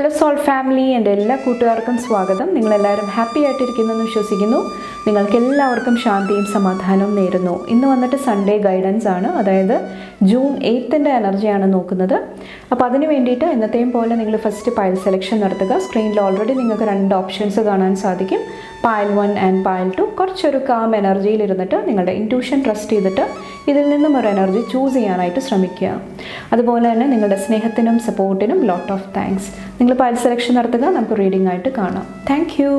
Hello soul family, എൻ്റെ എല്ലാ കൂട്ടുകാർക്കും സ്വാഗതം. നിങ്ങളെല്ലാവരും ഹാപ്പി ആയിട്ടിരിക്കുന്നെന്ന് വിശ്വസിക്കുന്നു. നിങ്ങൾക്ക് എല്ലാവർക്കും ശാന്തിയും സമാധാനവും നേരുന്നു. ഇന്ന് വന്നിട്ട് സൺഡേ ഗൈഡൻസ് ആണ്, അതായത് ജൂൺ 8ൻ്റെ എനർജിയാണ് നോക്കുന്നത്. അപ്പോൾ അതിന് വേണ്ടിയിട്ട് എന്നത്തെയും പോലെ നിങ്ങൾ ഫസ്റ്റ് പൈൽ സെലക്ഷൻ നടത്തുക. സ്ക്രീനിൽ ഓൾറെഡി നിങ്ങൾക്ക് 2 ഓപ്ഷൻസ് കാണാൻ സാധിക്കും, പൈൽ 1 ആൻഡ് പൈൽ 2. കുറച്ചൊരു കാം എനർജിയിൽ ഇരുന്നിട്ട് നിങ്ങളുടെ ഇൻറ്റ്യൂഷൻ ട്രസ്റ്റ് ചെയ്തിട്ട് ഇതിൽ നിന്നും ഒരു എനർജി ചൂസ് ചെയ്യാനായിട്ട് ശ്രമിക്കുക. അതുപോലെ തന്നെ നിങ്ങളുടെ സ്നേഹത്തിനും സപ്പോർട്ടിനും ലോട്ട് ഓഫ് താങ്ക്സ്. നിങ്ങൾ പൈൽ സെലക്ഷൻ നടത്തുക, നമുക്ക് റീഡിംഗ് ആയിട്ട് കാണാം. Thank you.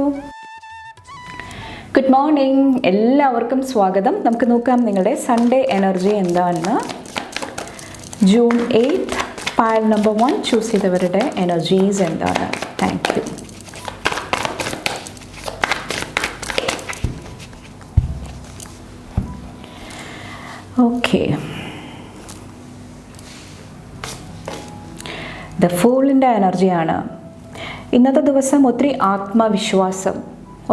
ഗുഡ് മോർണിംഗ്, എല്ലാവർക്കും സ്വാഗതം. നമുക്ക് നോക്കാം നിങ്ങളുടെ സൺഡേ എനർജി എന്താണെന്ന്. ജൂൺ 8 പൈൽ നമ്പർ 1 ചൂസ് ചെയ്തവരുടെ എനർജീസ് എന്താണ്? Thank U. ഓക്കെ, ദ ഫൂളിൻ്റെ എനർജിയാണ്. ഇന്നത്തെ ദിവസം ഒത്തിരി ആത്മവിശ്വാസം,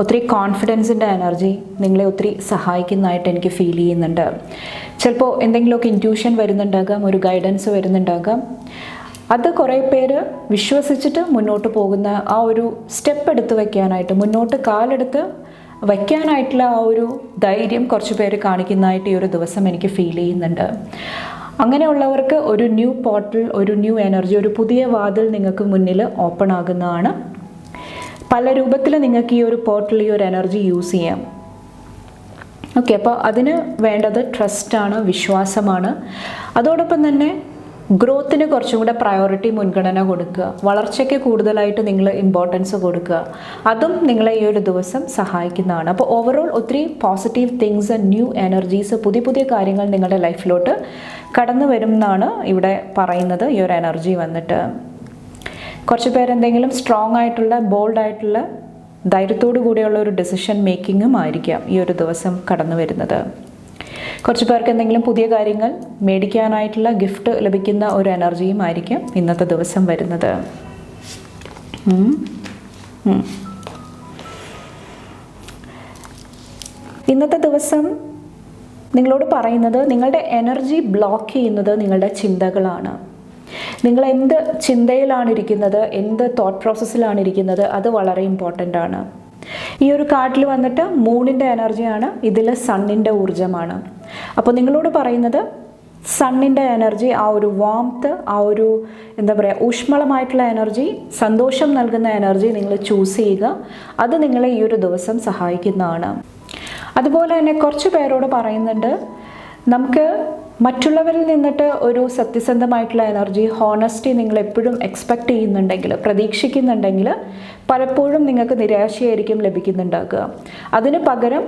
ഒത്തിരി കോൺഫിഡൻസിൻ്റെ എനർജി നിങ്ങളെ ഒത്തിരി സഹായിക്കുന്നതായിട്ട് എനിക്ക് ഫീൽ ചെയ്യുന്നുണ്ട്. ചിലപ്പോൾ എന്തെങ്കിലുമൊക്കെ ഇൻറ്റ്യൂഷൻ വരുന്നുണ്ടാകാം, ഒരു ഗൈഡൻസ് വരുന്നുണ്ടാകാം. അത് കുറേ പേര് വിശ്വസിച്ചിട്ട് മുന്നോട്ട് പോകുന്ന ആ ഒരു സ്റ്റെപ്പ് എടുത്ത് വയ്ക്കാനായിട്ട്, മുന്നോട്ട് കാലെടുത്ത് വയ്ക്കാനായിട്ടുള്ള ആ ഒരു ധൈര്യം കുറച്ച് പേര് കാണിക്കുന്നതായിട്ട് ഈ ഒരു ദിവസം എനിക്ക് ഫീൽ ചെയ്യുന്നുണ്ട്. അങ്ങനെയുള്ളവർക്ക് ഒരു ന്യൂ പോർട്ടൽ, ഒരു ന്യൂ എനർജി, ഒരു പുതിയ വാതിൽ നിങ്ങൾക്ക് മുന്നിൽ ഓപ്പൺ ആകുന്നതാണ്. പല രൂപത്തിൽ നിങ്ങൾക്ക് ഈ ഒരു പോർട്ടൽ, ഈ ഒരു എനർജി യൂസ് ചെയ്യാം. ഓക്കെ, അപ്പോൾ അതിന് വേണ്ടത് ട്രസ്റ്റാണ്, വിശ്വാസമാണ്. അതോടൊപ്പം തന്നെ ഗ്രോത്തിന് കുറച്ചും കൂടെ പ്രയോറിറ്റി, മുൻഗണന കൊടുക്കുക. വളർച്ചയ്ക്ക് കൂടുതലായിട്ട് നിങ്ങൾ ഇമ്പോർട്ടൻസ് കൊടുക്കുക. അതും നിങ്ങളെ ഈ ഒരു ദിവസം സഹായിക്കുന്നതാണ്. അപ്പോൾ ഓവറോൾ ഒത്തിരി പോസിറ്റീവ് തിങ്സ്, ന്യൂ എനർജീസ്, പുതിയ പുതിയ കാര്യങ്ങൾ നിങ്ങളുടെ ലൈഫിലോട്ട് കടന്നു വരും എന്നാണ് ഇവിടെ പറയുന്നത്. ഈ ഒരു എനർജി വന്നിട്ട് കുറച്ച് പേരെന്തെങ്കിലും സ്ട്രോങ് ആയിട്ടുള്ള, ബോൾഡായിട്ടുള്ള, ധൈര്യത്തോടു കൂടിയുള്ള ഒരു ഡെസിഷൻ മേക്കിങ്ങും ആയിരിക്കാം ഈ ഒരു ദിവസം കടന്നു വരുന്നത്. കുറച്ച് പേർക്ക് എന്തെങ്കിലും പുതിയ കാര്യങ്ങൾ മേടിക്കാനായിട്ടുള്ള ഗിഫ്റ്റ് ലഭിക്കുന്ന ഒരു എനർജിയും ആയിരിക്കും ഇന്നത്തെ ദിവസം വരുന്നത്. ഇന്നത്തെ ദിവസം നിങ്ങളോട് പറയുന്നത്, നിങ്ങളുടെ എനർജി ബ്ലോക്ക് ചെയ്യുന്നത് നിങ്ങളുടെ ചിന്തകളാണ്. നിങ്ങൾ എന്ത് ചിന്തയിലാണ് ഇരിക്കുന്നത്, എന്ത് തോട്ട് പ്രോസസ്സിലാണ് ഇരിക്കുന്നത്, അത് വളരെ ഇമ്പോർട്ടൻ്റ് ആണ്. ഈ ഒരു കാർഡിൽ വന്നിട്ട് മൂണിൻ്റെ എനർജിയാണ്, ഇതിൽ സണ്ണിൻ്റെ ഊർജ്ജമാണ്. അപ്പോൾ നിങ്ങളോട് പറയുന്നത്, സണ്ണിൻ്റെ എനർജി, ആ ഒരു വാംത്ത്, ആ ഒരു എന്താ പറയുക, ഊഷ്മളമായിട്ടുള്ള എനർജി, സന്തോഷം നൽകുന്ന എനർജി നിങ്ങൾ ചൂസ് ചെയ്യുക. അത് നിങ്ങളെ ഈ ഒരു ദിവസം സഹായിക്കുന്നതാണ്. അതുപോലെ തന്നെ കുറച്ച് പേരോട് പറയുന്നുണ്ട്, നമുക്ക് മറ്റുള്ളവരിൽ നിന്നിട്ട് ഒരു സത്യസന്ധമായിട്ടുള്ള എനർജി, ഹോണസ്റ്റി നിങ്ങൾ എപ്പോഴും എക്സ്പെക്റ്റ് ചെയ്യുന്നുണ്ടെങ്കിൽ, പ്രതീക്ഷിക്കുന്നുണ്ടെങ്കിൽ പലപ്പോഴും നിങ്ങൾക്ക് നിരാശയായിരിക്കും ലഭിക്കുന്നുണ്ടാക്കുക. അതിന് പകരം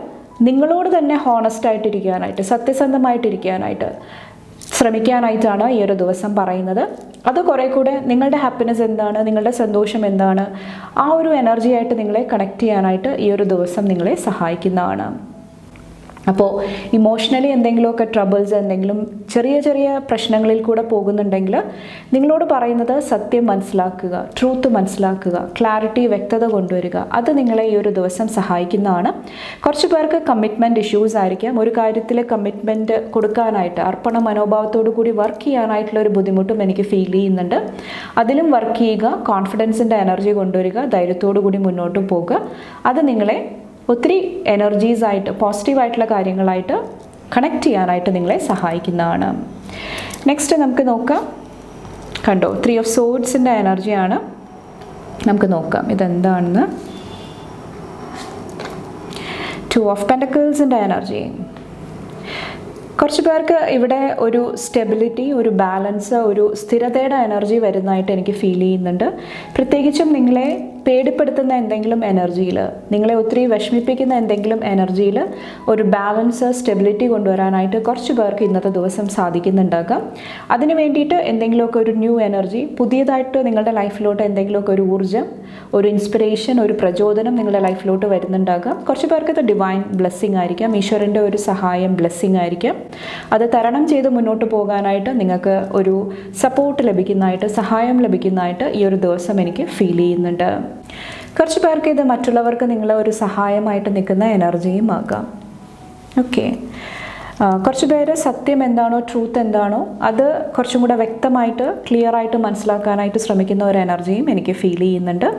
നിങ്ങളോട് തന്നെ ഹോണസ്റ്റായിട്ടിരിക്കാനായിട്ട്, സത്യസന്ധമായിട്ടിരിക്കാനായിട്ട് ശ്രമിക്കാനായിട്ടാണ് ഈ ഒരു ദിവസം പറയുന്നത്. അത് കുറേ കൂടെ നിങ്ങളുടെ ഹാപ്പിനെസ് എന്താണ്, നിങ്ങളുടെ സന്തോഷം എന്താണ്, ആ ഒരു എനർജിയായിട്ട് നിങ്ങളെ കണക്ട് ചെയ്യാനായിട്ട് ഈ ഒരു ദിവസം നിങ്ങളെ സഹായിക്കുന്നതാണ്. അപ്പോൾ ഇമോഷണലി എന്തെങ്കിലുമൊക്കെ ട്രബിൾസ്, എന്തെങ്കിലും ചെറിയ ചെറിയ പ്രശ്നങ്ങളിൽ കൂടെ പോകുന്നുണ്ടെങ്കിൽ നിങ്ങളോട് പറയുന്നത് സത്യം മനസ്സിലാക്കുക, ട്രൂത്ത് മനസ്സിലാക്കുക, ക്ലാരിറ്റി, വ്യക്തത കൊണ്ടുവരിക. അത് നിങ്ങളെ ഈ ഒരു ദിവസം സഹായിക്കുന്നതാണ്. കുറച്ച് പേർക്ക് കമ്മിറ്റ്മെൻറ്റ് ഇഷ്യൂസ് ആയിരിക്കാം. ഒരു കാര്യത്തിൽ കമ്മിറ്റ്മെൻറ്റ് കൊടുക്കാനായിട്ട്, അർപ്പണ മനോഭാവത്തോടു കൂടി വർക്ക് ചെയ്യാനായിട്ടുള്ള ഒരു ബുദ്ധിമുട്ടും എനിക്ക് ഫീൽ ചെയ്യുന്നുണ്ട്. അതിലും വർക്ക് ചെയ്യുക, കോൺഫിഡൻസിൻ്റെ എനർജി കൊണ്ടുവരിക, ധൈര്യത്തോടു കൂടി മുന്നോട്ട് പോകുക. അത് നിങ്ങളെ ഒത്തിരി എനർജീസായിട്ട്, പോസിറ്റീവായിട്ടുള്ള കാര്യങ്ങളായിട്ട് കണക്ട് ചെയ്യാനായിട്ട് നിങ്ങളെ സഹായിക്കുന്നതാണ്. നെക്സ്റ്റ് നമുക്ക് നോക്കാം. കണ്ടോ, 3 ഓഫ് സോഡ്സിൻ്റെ എനർജിയാണ്. നമുക്ക് നോക്കാം ഇതെന്താണെന്ന്. 2 ഓഫ് പെൻറ്റക്കിൾസിൻ്റെ എനർജി. കുറച്ച് പേർക്ക് ഇവിടെ ഒരു സ്റ്റെബിലിറ്റി, ഒരു ബാലൻസ്, ഒരു സ്ഥിരതയുടെ എനർജി വരുന്നതായിട്ട് എനിക്ക് ഫീൽ ചെയ്യുന്നുണ്ട്. പ്രത്യേകിച്ചും നിങ്ങളെ പേടിപ്പെടുത്തുന്ന എന്തെങ്കിലും എനർജിയിൽ, നിങ്ങളെ ഒത്തിരി വിഷമിപ്പിക്കുന്ന എന്തെങ്കിലും എനർജിയിൽ ഒരു ബാലൻസ്, സ്റ്റെബിലിറ്റി കൊണ്ടുവരാനായിട്ട് കുറച്ച് പേർക്ക് ഇന്നത്തെ ദിവസം സാധിക്കുന്നുണ്ടാകാം. അതിന് വേണ്ടിയിട്ട് എന്തെങ്കിലുമൊക്കെ ഒരു ന്യൂ എനർജി, പുതിയതായിട്ട് നിങ്ങളുടെ ലൈഫിലോട്ട് എന്തെങ്കിലുമൊക്കെ ഒരു ഊർജ്ജം, ഒരു ഇൻസ്പിറേഷൻ, ഒരു പ്രചോദനം നിങ്ങളുടെ ലൈഫിലോട്ട് വരുന്നുണ്ടാകാം. കുറച്ച് പേർക്ക് ഇത് ഡിവൈൻ ബ്ലെസ്സിങ് ആയിരിക്കാം, ഈശ്വരൻ്റെ ഒരു സഹായം, ബ്ലെസ്സിങ് ആയിരിക്കാം. അത് തരണം ചെയ്ത് മുന്നോട്ട് പോകാനായിട്ട് നിങ്ങൾക്ക് ഒരു സപ്പോർട്ട് ലഭിക്കുന്നതായിട്ട്, സഹായം ലഭിക്കുന്നതായിട്ട് ഈ ഒരു ദിവസം എനിക്ക് ഫീൽ ചെയ്യുന്നുണ്ട്. കുറച്ച് പേർക്ക് ഇത് മറ്റുള്ളവർക്ക് നിങ്ങളെ ഒരു സഹായമായിട്ട് നിൽക്കുന്ന എനർജിയും ആകാം. ഓക്കെ, കുറച്ച് പേര് സത്യം എന്താണോ, ട്രൂത്ത് എന്താണോ അത് കുറച്ചും കൂടെ വ്യക്തമായിട്ട് ക്ലിയറായിട്ട് മനസ്സിലാക്കാനായിട്ട് ശ്രമിക്കുന്ന ഒരു എനർജിയും എനിക്ക് ഫീൽ ചെയ്യുന്നുണ്ട്.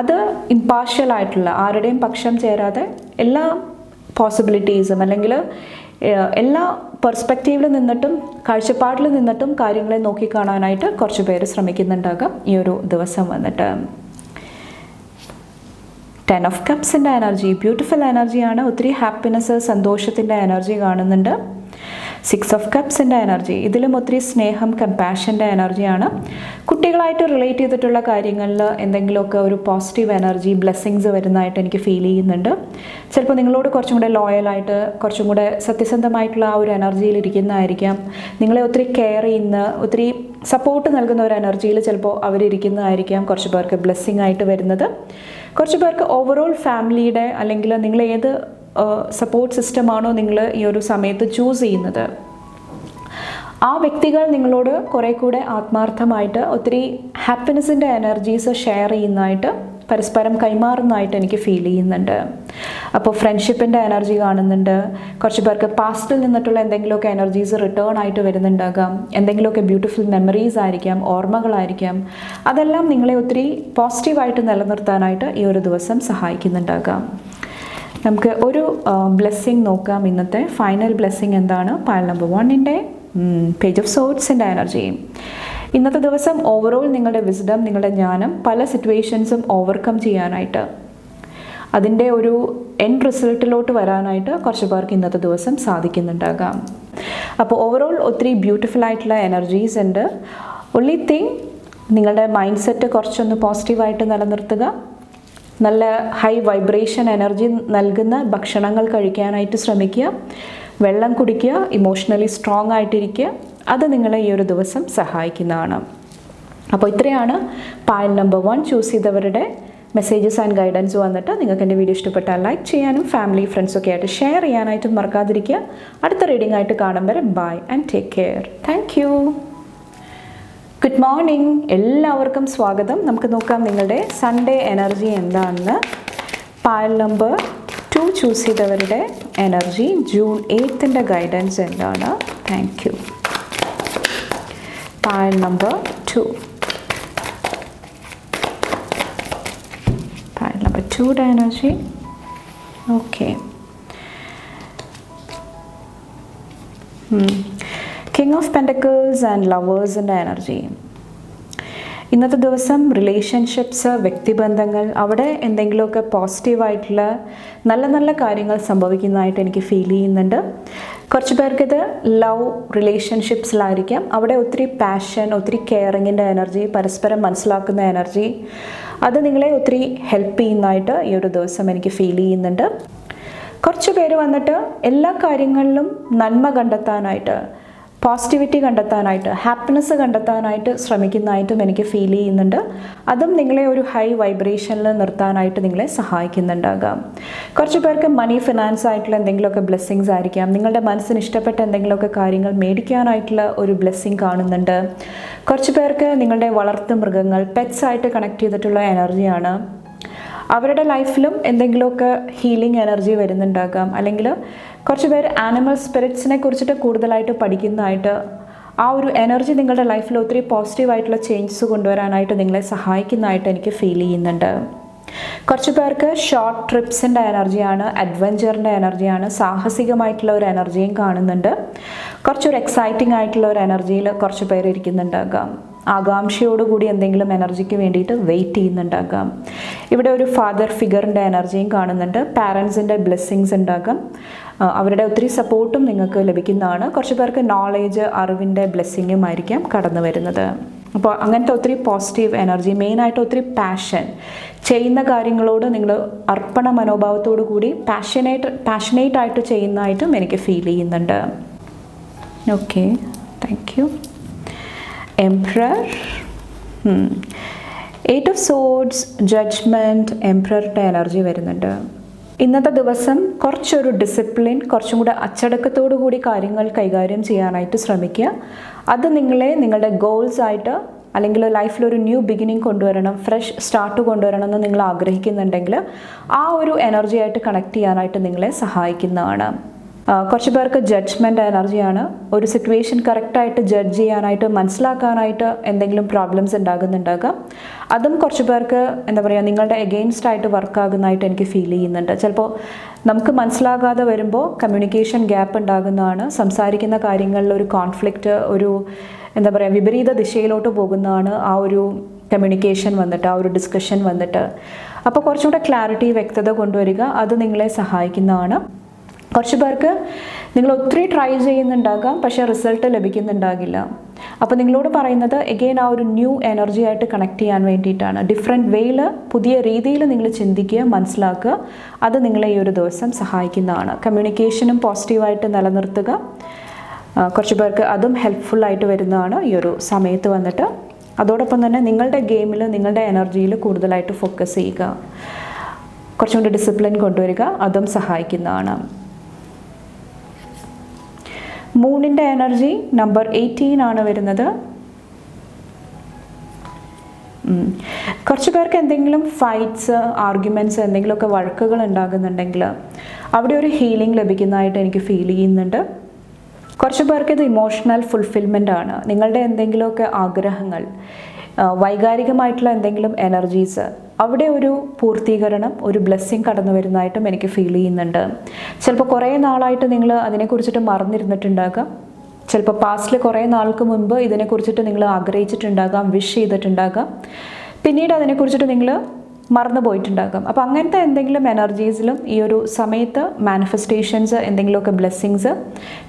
അത് ഇമ്പാർഷ്യലായിട്ടുള്ള, ആരുടെയും പക്ഷം ചേരാതെ എല്ലാ പോസിബിലിറ്റീസും അല്ലെങ്കിൽ എല്ലാ പെർസ്പെക്റ്റീവിൽ നിന്നിട്ടും കാഴ്ചപ്പാടിൽ നിന്നിട്ടും കാര്യങ്ങളെ നോക്കിക്കാണാനായിട്ട് കുറച്ച് പേര് ശ്രമിക്കുന്നുണ്ടാകാം ഈ ഒരു ദിവസം വന്നിട്ട്. 10 ഓഫ് കപ്സിൻ്റെ എനർജി ബ്യൂട്ടിഫുൾ എനർജിയാണ്. ഒത്തിരി ഹാപ്പിനെസ്, സന്തോഷത്തിൻ്റെ എനർജി കാണുന്നുണ്ട്. 6 ഓഫ് കപ്സിൻ്റെ എനർജി, ഇതിലും ഒത്തിരി സ്നേഹം, കമ്പാഷൻ്റെ എനർജിയാണ്. കുട്ടികളായിട്ട് റിലേറ്റ് ചെയ്തിട്ടുള്ള കാര്യങ്ങളിൽ എന്തെങ്കിലുമൊക്കെ ഒരു പോസിറ്റീവ് എനർജി, ബ്ലെസ്സിങ്സ് വരുന്നതായിട്ട് എനിക്ക് ഫീൽ ചെയ്യുന്നുണ്ട്. ചിലപ്പോൾ നിങ്ങളോട് കുറച്ചും കൂടെ ലോയലായിട്ട്, കുറച്ചും കൂടെ സത്യസന്ധമായിട്ടുള്ള ആ ഒരു എനർജിയിൽ ഇരിക്കുന്നതായിരിക്കാം. നിങ്ങളെ ഒത്തിരി കെയർ ചെയ്യുന്ന, ഒത്തിരി സപ്പോർട്ട് നൽകുന്ന ഒരു എനർജിയിൽ ചിലപ്പോൾ അവരിയ്ക്കുന്നതായിരിക്കാം കുറച്ച് പേർക്ക് ബ്ലെസ്സിങ് ആയിട്ട് വരുന്നത്. കുറച്ച് പേർക്ക് ഓവറോൾ ഫാമിലിയുടെ അല്ലെങ്കിൽ നിങ്ങൾ ഏത് സപ്പോർട്ട് സിസ്റ്റമാണോ നിങ്ങൾ ഈ ഒരു സമയത്ത് ചൂസ് ചെയ്യുന്നത്, ആ വ്യക്തികൾ നിങ്ങളോട് കുറേ കൂടെ ആത്മാർത്ഥമായിട്ട് ഒത്തിരി ഹാപ്പിനെസ്സിൻ്റെ എനർജീസ് ഷെയർ ചെയ്യുന്നതായിട്ട്, പരസ്പരം കൈമാറുന്നതായിട്ട് എനിക്ക് ഫീൽ ചെയ്യുന്നുണ്ട്. അപ്പോൾ ഫ്രണ്ട്ഷിപ്പിൻ്റെ എനർജി കാണുന്നുണ്ട്. കുറച്ച് പേർക്ക് പാസ്റ്റിൽ നിന്നിട്ടുള്ള എന്തെങ്കിലുമൊക്കെ എനർജീസ് റിട്ടേൺ ആയിട്ട് വരുന്നുണ്ടാകാം. എന്തെങ്കിലുമൊക്കെ ബ്യൂട്ടിഫുൾ മെമ്മറീസ് ആയിരിക്കാം, ഓർമ്മകളായിരിക്കാം. അതെല്ലാം നിങ്ങളെ ഒത്തിരി പോസിറ്റീവായിട്ട് നിലനിർത്താനായിട്ട് ഈ ഒരു ദിവസം സഹായിക്കുന്നുണ്ടാകാം. നമുക്ക് ഒരു ബ്ലെസ്സിങ് നോക്കാം. ഇന്നത്തെ ഫൈനൽ ബ്ലെസ്സിങ് എന്താണ്? പൈൽ നമ്പർ 1ൻ്റെ പേജ് ഓഫ് സോഡ്സിൻ്റെ എനർജി. ഇന്നത്തെ ദിവസം ഓവറോൾ നിങ്ങളുടെ വിസ്ഡം, നിങ്ങളുടെ ജ്ഞാനം പല സിറ്റുവേഷൻസും ഓവർകം ചെയ്യാനായിട്ട്, അതിൻ്റെ ഒരു എൻഡ് റിസൾട്ടിലോട്ട് വരാനായിട്ട് കുറച്ച് പേർക്ക് ഇന്നത്തെ ദിവസം സാധിക്കുന്നുണ്ടാകാം. അപ്പോൾ ഓവറോൾ ഒത്തിരി ബ്യൂട്ടിഫുൾ ആയിട്ടുള്ള എനർജീസ് ഉണ്ട്. ഒൺലി തിങ്, നിങ്ങളുടെ മൈൻഡ് സെറ്റ് കുറച്ചൊന്ന് പോസിറ്റീവായിട്ട് നിലനിർത്തുക. നല്ല ഹൈ വൈബ്രേഷൻ എനർജി നൽകുന്ന ഭക്ഷണങ്ങൾ കഴിക്കാനായിട്ട് ശ്രമിക്കുക. വെള്ളം കുടിക്കുക. ഇമോഷണലി സ്ട്രോങ് ആയിട്ടിരിക്കുക. അത് നിങ്ങളെ ഈ ഒരു ദിവസം സഹായിക്കുന്നതാണ്. അപ്പോൾ ഇത്രയാണ് പൈൽ നമ്പർ 1 ചൂസ് ചെയ്തവരുടെ മെസ്സേജസ് ആൻഡ് ഗൈഡൻസ് വന്നിട്ട്. നിങ്ങൾക്ക് എൻ്റെ വീഡിയോ ഇഷ്ടപ്പെട്ടാൽ ലൈക്ക് ചെയ്യാനും ഫാമിലി ഫ്രണ്ട്സൊക്കെ ആയിട്ട് ഷെയർ ചെയ്യാനായിട്ടും മറക്കാതിരിക്കുക. അടുത്ത റീഡിംഗ് ആയിട്ട് കാണും വരെ bye and take care. Thank you. Good morning, എല്ലാവർക്കും സ്വാഗതം. നമുക്ക് നോക്കാം നിങ്ങളുടെ സൺഡേ എനർജി എന്താണെന്ന്. പൈൽ നമ്പർ 2 ചൂസ് ചെയ്തവരുടെ എനർജി ജൂൺ 8ൻ്റെ ഗൈഡൻസ് എന്താണ്? Thank you. Pile number 2, pile number 2യുടെ energy. Okay, king of pentacles and ലവേഴ്സിൻ്റെ എനർജി. ഇന്നത്തെ ദിവസം റിലേഷൻഷിപ്സ്, വ്യക്തിബന്ധങ്ങൾ, അവിടെ എന്തെങ്കിലുമൊക്കെ പോസിറ്റീവായിട്ടുള്ള നല്ല നല്ല കാര്യങ്ങൾ സംഭവിക്കുന്നതായിട്ട് എനിക്ക് ഫീൽ ചെയ്യുന്നുണ്ട്. കുറച്ച് പേർക്കിത് ലവ് റിലേഷൻഷിപ്സിലായിരിക്കാം. അവിടെ ഒത്തിരി പാഷൻ, ഒത്തിരി കെയറിങ്ങിൻ്റെ എനർജി, പരസ്പരം മനസ്സിലാക്കുന്ന എനർജി, അത് നിങ്ങളെ ഒത്തിരി ഹെൽപ്പ് ചെയ്യുന്നതായിട്ട് ഈ ഒരു ദിവസം എനിക്ക് ഫീൽ ചെയ്യുന്നുണ്ട്. കുറച്ച് പേര് വന്നിട്ട് എല്ലാ കാര്യങ്ങളിലും നന്മ കണ്ടെത്താനായിട്ട്, പോസിറ്റിവിറ്റി കണ്ടെത്താനായിട്ട്, ഹാപ്പിനെസ് കണ്ടെത്താനായിട്ട് ശ്രമിക്കുന്നതായിട്ടും എനിക്ക് ഫീൽ ചെയ്യുന്നുണ്ട്. അതും നിങ്ങളെ ഒരു ഹൈ വൈബ്രേഷനിൽ നിർത്താനായിട്ട് നിങ്ങളെ സഹായിക്കുന്നുണ്ടാകാം. കുറച്ച് പേർക്ക് മണി, ഫിനാൻസ് ആയിട്ടുള്ള എന്തെങ്കിലുമൊക്കെ ബ്ലെസ്സിങ്സ് ആയിരിക്കാം. നിങ്ങളുടെ മനസ്സിന് ഇഷ്ടപ്പെട്ട എന്തെങ്കിലുമൊക്കെ കാര്യങ്ങൾ മേടിക്കാനായിട്ടുള്ള ഒരു ബ്ലെസ്സിങ് കാണുന്നുണ്ട്. കുറച്ച് പേർക്ക് നിങ്ങളുടെ വളർത്തു മൃഗങ്ങൾ, പെറ്റ്സ് ആയിട്ട് കണക്ട് ചെയ്തിട്ടുള്ള എനർജിയാണ്. അവരുടെ ലൈഫിലും എന്തെങ്കിലുമൊക്കെ ഹീലിംഗ് എനർജി വരുന്നുണ്ടാകാം. അല്ലെങ്കിൽ കുറച്ച് പേർ ആനിമൽ സ്പിരിറ്റ്സിനെ കുറിച്ചിട്ട് കൂടുതലായിട്ട് പഠിക്കുന്നതായിട്ട്, ആ ഒരു എനർജി നിങ്ങളുടെ ലൈഫിൽ ഒത്തിരി പോസിറ്റീവായിട്ടുള്ള ചേഞ്ചസ് കൊണ്ടുവരാനായിട്ട് നിങ്ങളെ സഹായിക്കുന്നതായിട്ട് എനിക്ക് ഫീൽ ചെയ്യുന്നുണ്ട്. കുറച്ച് പേർക്ക് ഷോർട്ട് ട്രിപ്സിൻ്റെ എനർജിയാണ്, അഡ്വഞ്ചറിൻ്റെ എനർജിയാണ്, സാഹസികമായിട്ടുള്ള ഒരു എനർജിയും കാണുന്നുണ്ട്. കുറച്ചൊരു എക്സൈറ്റിംഗ് ആയിട്ടുള്ള ഒരു എനർജിയിൽ കുറച്ച് പേർ ഇരിക്കുന്നുണ്ടാകാം. ആകാംക്ഷയോടുകൂടി എന്തെങ്കിലും എനർജിക്ക് വേണ്ടിയിട്ട് വെയിറ്റ് ചെയ്യുന്നുണ്ടാകാം. ഇവിടെ ഒരു ഫാദർ ഫിഗറിൻ്റെ എനർജിയും കാണുന്നുണ്ട്. പാരൻസിൻ്റെ ബ്ലെസ്സിങ്സ് ഉണ്ടാകാം. അവരുടെ ഒത്തിരി സപ്പോർട്ടും നിങ്ങൾക്ക് ലഭിക്കുന്നതാണ്. കുറച്ച് പേർക്ക് നോളേജ്, അറിവിൻ്റെ ബ്ലെസ്സിങ്ങും ആയിരിക്കാം കടന്നു വരുന്നത്. അപ്പോൾ അങ്ങനത്തെ ഒത്തിരി പോസിറ്റീവ് എനർജി, മെയിനായിട്ട് ഒത്തിരി പാഷൻ, ചെയ്യുന്ന കാര്യങ്ങളോട് നിങ്ങൾ അർപ്പണ മനോഭാവത്തോടു കൂടി പാഷനേറ്റ് ആയിട്ട് ചെയ്യുന്നതായിട്ടും എനിക്ക് ഫീൽ ചെയ്യുന്നുണ്ട്. Okay, thank you. Emperor, 8 of swords, judgement, എംപററുടെ എനർജി വരുന്നുണ്ട്. ഇന്നത്തെ ദിവസം കുറച്ചൊരു ഡിസിപ്ലിൻ, കുറച്ചും കൂടെ അച്ചടക്കത്തോടു കൂടി കാര്യങ്ങൾ കൈകാര്യം ചെയ്യാനായിട്ട് ശ്രമിക്കുക. അത് നിങ്ങളുടെ ഗോൾസ് ആയിട്ട്, അല്ലെങ്കിൽ ലൈഫിലൊരു ന്യൂ ബിഗിനിങ് കൊണ്ടുവരണം, ഫ്രഷ് സ്റ്റാർട്ട് കൊണ്ടുവരണം എന്ന് നിങ്ങൾ ആഗ്രഹിക്കുന്നുണ്ടെങ്കിൽ ആ ഒരു എനർജി ആയിട്ട് കണക്ട് ചെയ്യാനായിട്ട് നിങ്ങളെ സഹായിക്കുന്നതാണ്. കുറച്ച് പേർക്ക് ജഡ്ജ്മെൻ്റ് എനർജിയാണ്. ഒരു സിറ്റുവേഷൻ കറക്റ്റായിട്ട് ജഡ്ജ് ചെയ്യാനായിട്ട് മനസ്സിലാക്കാനായിട്ട് എന്തെങ്കിലും പ്രോബ്ലംസ് ഉണ്ടാകുന്നുണ്ടാകാം. അതും കുറച്ച് പേർക്ക് എന്താ പറയുക നിങ്ങളുടെ എഗെയിൻസ്റ്റ് ആയിട്ട് വർക്കാകുന്നതായിട്ട് എനിക്ക് ഫീൽ ചെയ്യുന്നുണ്ട്. ചിലപ്പോൾ നമുക്ക് മനസ്സിലാകാതെ വരുമ്പോൾ കമ്മ്യൂണിക്കേഷൻ ഗ്യാപ്പ് ഉണ്ടാകുന്നതാണ്. സംസാരിക്കുന്ന കാര്യങ്ങളിൽ ഒരു കോൺഫ്ലിക്റ്റ്, ഒരു എന്താ പറയുക വിപരീത ദിശയിലോട്ട് പോകുന്നതാണ് ആ ഒരു കമ്മ്യൂണിക്കേഷൻ വന്നിട്ട്, ആ ഒരു ഡിസ്കഷൻ വന്നിട്ട്. അപ്പോൾ കുറച്ചുകൂടെ ക്ലാരിറ്റി, വ്യക്തത കൊണ്ടുവരിക, അത് നിങ്ങളെ സഹായിക്കുന്നതാണ്. കുറച്ച് പേർക്ക് നിങ്ങൾ ഒത്തിരി ട്രൈ ചെയ്യുന്നുണ്ടാകാം, പക്ഷേ റിസൾട്ട് ലഭിക്കുന്നുണ്ടാകില്ല. അപ്പോൾ നിങ്ങളോട് പറയുന്നത് എഗെയിൻ ആ ഒരു ന്യൂ എനർജി ആയിട്ട് കണക്ട് ചെയ്യാൻ വേണ്ടിയിട്ടാണ്. ഡിഫറെൻറ്റ് വേയിൽ, പുതിയ രീതിയിൽ നിങ്ങൾ ചിന്തിക്കുക, മനസ്സിലാക്കുക. അത് നിങ്ങളെ ഈ ഒരു ദിവസം സഹായിക്കുന്നതാണ്. കമ്മ്യൂണിക്കേഷനും പോസിറ്റീവായിട്ട് നിലനിർത്തുക. കുറച്ച് പേർക്ക് അതും ഹെൽപ്ഫുള്ളായിട്ട് വരുന്നതാണ് ഈ ഒരു സമയത്ത് വന്നിട്ട്. അതോടൊപ്പം തന്നെ നിങ്ങളുടെ ഗെയിമിൽ, നിങ്ങളുടെ എനർജിയിൽ കൂടുതലായിട്ട് ഫോക്കസ് ചെയ്യുക. കുറച്ചും കൂടി ഡിസിപ്ലിൻ കൊണ്ടുവരിക, അതും സഹായിക്കുന്നതാണ്. മൂണിൻ്റെ എനർജി നമ്പർ 18 ആണ് വരുന്നത്. കുറച്ച് പേർക്ക് എന്തെങ്കിലും ഫൈറ്റ്സ്, ആർഗ്യുമെൻറ്റ്സ്, എന്തെങ്കിലുമൊക്കെ വഴക്കുകൾ ഉണ്ടാകുന്നുണ്ടെങ്കിൽ അവിടെ ഒരു ഹീലിംഗ് ലഭിക്കുന്നതായിട്ട് എനിക്ക് ഫീൽ ചെയ്യുന്നുണ്ട്. കുറച്ച് പേർക്ക് ഇത് ഇമോഷണൽ ഫുൾഫിൽമെൻ്റ് ആണ്. നിങ്ങളുടെ എന്തെങ്കിലുമൊക്കെ ആഗ്രഹങ്ങൾ, വൈകാരികമായിട്ടുള്ള എന്തെങ്കിലും എനർജീസ്, അവിടെ ഒരു പൂർത്തീകരണം, ഒരു ബ്ലെസ്സിങ് കടന്നു വരുന്നതായിട്ടും എനിക്ക് ഫീൽ ചെയ്യുന്നുണ്ട്. ചിലപ്പോൾ കുറേ നാളായിട്ട് നിങ്ങൾ അതിനെക്കുറിച്ചിട്ട് മറന്നിരുന്നിട്ടുണ്ടാകാം. ചിലപ്പോൾ പാസ്റ്റിൽ കുറേ നാൾക്ക് മുൻപ് ഇതിനെക്കുറിച്ചിട്ട് നിങ്ങൾ ആഗ്രഹിച്ചിട്ടുണ്ടാകാം, വിഷ് ചെയ്തിട്ടുണ്ടാകാം. പിന്നീട് അതിനെക്കുറിച്ചിട്ട് നിങ്ങൾ മറന്നു പോയിട്ടുണ്ടാകാം. അപ്പോൾ അങ്ങനത്തെ എന്തെങ്കിലും എനർജീസിലും ഈ ഒരു സമയത്ത് മാനിഫെസ്റ്റേഷൻസ്, എന്തെങ്കിലുമൊക്കെ ബ്ലെസ്സിങ്സ്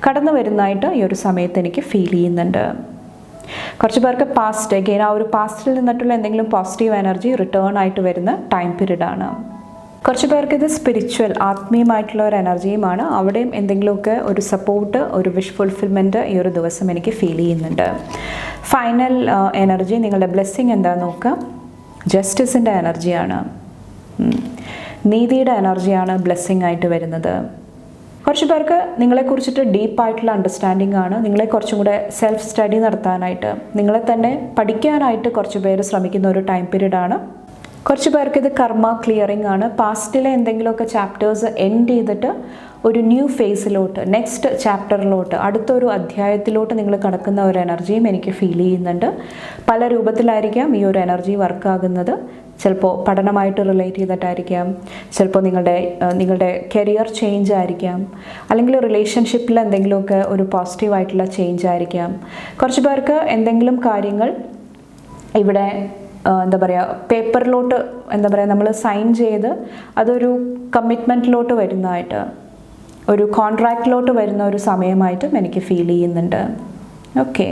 കടന്നു വരുന്നതായിട്ട് ഈ ഒരു സമയത്ത് എനിക്ക് ഫീൽ ചെയ്യുന്നുണ്ട്. കുറച്ച് പേർക്ക് പാസ്റ്റ്, അഗെയിൻ ആ ഒരു പാസ്റ്റിൽ നിന്നിട്ടുള്ള എന്തെങ്കിലും പോസിറ്റീവ് എനർജി റിട്ടേൺ ആയിട്ട് വരുന്ന ടൈം പീരീഡാണ്. കുറച്ച് പേർക്ക് ഇത് സ്പിരിച്വൽ, ആത്മീയമായിട്ടുള്ള ഒരു എനർജിയുമാണ്. അവിടെയും എന്തെങ്കിലുമൊക്കെ ഒരു സപ്പോർട്ട്, ഒരു വിഷ് ഫുൾഫിൽമെൻറ്റ് ഈ ഒരു ദിവസം എനിക്ക് ഫീൽ ചെയ്യുന്നുണ്ട്. ഫൈനൽ എനർജി, നിങ്ങളുടെ ബ്ലെസ്സിങ് എന്താണെന്ന് നോക്കാം. ജസ്റ്റിസിൻ്റെ എനർജിയാണ്, നീതിയുടെ എനർജിയാണ് ബ്ലെസ്സിങ് ആയിട്ട് വരുന്നത്. കുറച്ച് പേർക്ക് നിങ്ങളെക്കുറിച്ചിട്ട് ഡീപ്പായിട്ടുള്ള അണ്ടർസ്റ്റാൻഡിംഗ് ആണ്. നിങ്ങളെ കുറച്ചും കൂടെ സെൽഫ് സ്റ്റഡി നടത്താനായിട്ട്, നിങ്ങളെ തന്നെ പഠിക്കാനായിട്ട് കുറച്ച് പേര് ശ്രമിക്കുന്ന ഒരു ടൈം പീരീഡാണ്. കുറച്ച് പേർക്ക് ഇത് കർമ്മ ക്ലിയറിംഗ് ആണ്. പാസ്റ്റിലെ എന്തെങ്കിലുമൊക്കെ ചാപ്റ്റേഴ്സ് എൻഡ് ചെയ്തിട്ട് ഒരു ന്യൂ ഫേസിലോട്ട്, നെക്സ്റ്റ് ചാപ്റ്ററിലോട്ട്, അടുത്തൊരു അധ്യായത്തിലോട്ട് നിങ്ങൾ കടക്കുന്ന ഒരു എനർജിയും എനിക്ക് ഫീൽ ചെയ്യുന്നുണ്ട്. പല രൂപത്തിലായിരിക്കാം ഈ ഒരു എനർജി വർക്കാകുന്നത്. ചിലപ്പോൾ പഠനമായിട്ട് റിലേറ്റ് ചെയ്തിട്ടായിരിക്കാം, ചിലപ്പോൾ നിങ്ങളുടെ കരിയർ ചേഞ്ച് ആയിരിക്കാം, അല്ലെങ്കിൽ റിലേഷൻഷിപ്പിൽ എന്തെങ്കിലുമൊക്കെ ഒരു പോസിറ്റീവായിട്ടുള്ള ചേഞ്ച് ആയിരിക്കാം. കുറച്ച് പേർക്ക് എന്തെങ്കിലും കാര്യങ്ങൾ ഇവിടെ എന്താ പറയുക പേപ്പറിലോട്ട്, എന്താ പറയുക നമ്മൾ സൈൻ ചെയ്ത് അതൊരു കമ്മിറ്റ്മെൻറ്റിലോട്ട് വരുന്നതായിട്ട്, ഒരു കോൺട്രാക്റ്റിലോട്ട് വരുന്ന ഒരു സമയമായിട്ടും എനിക്ക് ഫീൽ ചെയ്യുന്നുണ്ട്. ഓക്കെ,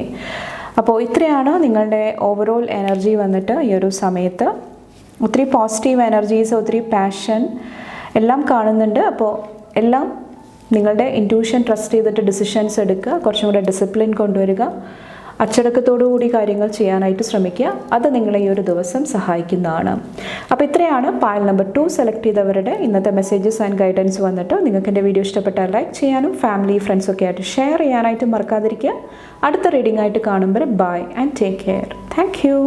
അപ്പോൾ ഇത്രയാണ് നിങ്ങളുടെ ഓവറോൾ എനർജി വന്നിട്ട് ഈ ഒരു സമയത്ത്. ഒത്തിരി പോസിറ്റീവ് എനർജീസ്, ഒത്തിരി പാഷൻ എല്ലാം കാണുന്നുണ്ട്. അപ്പോൾ എല്ലാം നിങ്ങളുടെ ഇൻറ്റ്യൂഷൻ ട്രസ്റ്റ് ചെയ്തിട്ട് ഡിസിഷൻസ് എടുക്കുക, കുറച്ചും കൂടെ ഡിസിപ്ലിൻ കൊണ്ടുവരിക, അച്ചടക്കത്തോടുകൂടി കാര്യങ്ങൾ ചെയ്യാനായിട്ട് ശ്രമിക്കുക. അത് നിങ്ങളെ ഈ ഒരു ദിവസം സഹായിക്കുന്നതാണ്. അപ്പോൾ ഇത്രയാണ് പായൽ നമ്പർ 2 സെലക്ട് ചെയ്തവരുടെ ഇന്നത്തെ മെസ്സേജസ് ആൻഡ് ഗൈഡൻസ് വന്നിട്ട്. നിങ്ങൾക്ക് എൻ്റെ വീഡിയോ ഇഷ്ടപ്പെട്ടാൽ ലൈക്ക് ചെയ്യാനും ഫാമിലി ഫ്രണ്ട്സൊക്കെ ആയിട്ട് ഷെയർ ചെയ്യാനായിട്ട് മറക്കാതിരിക്കുക. അടുത്ത റീഡിംഗ് ആയിട്ട് കാണുമ്പോൾ bye and take care. Thank U.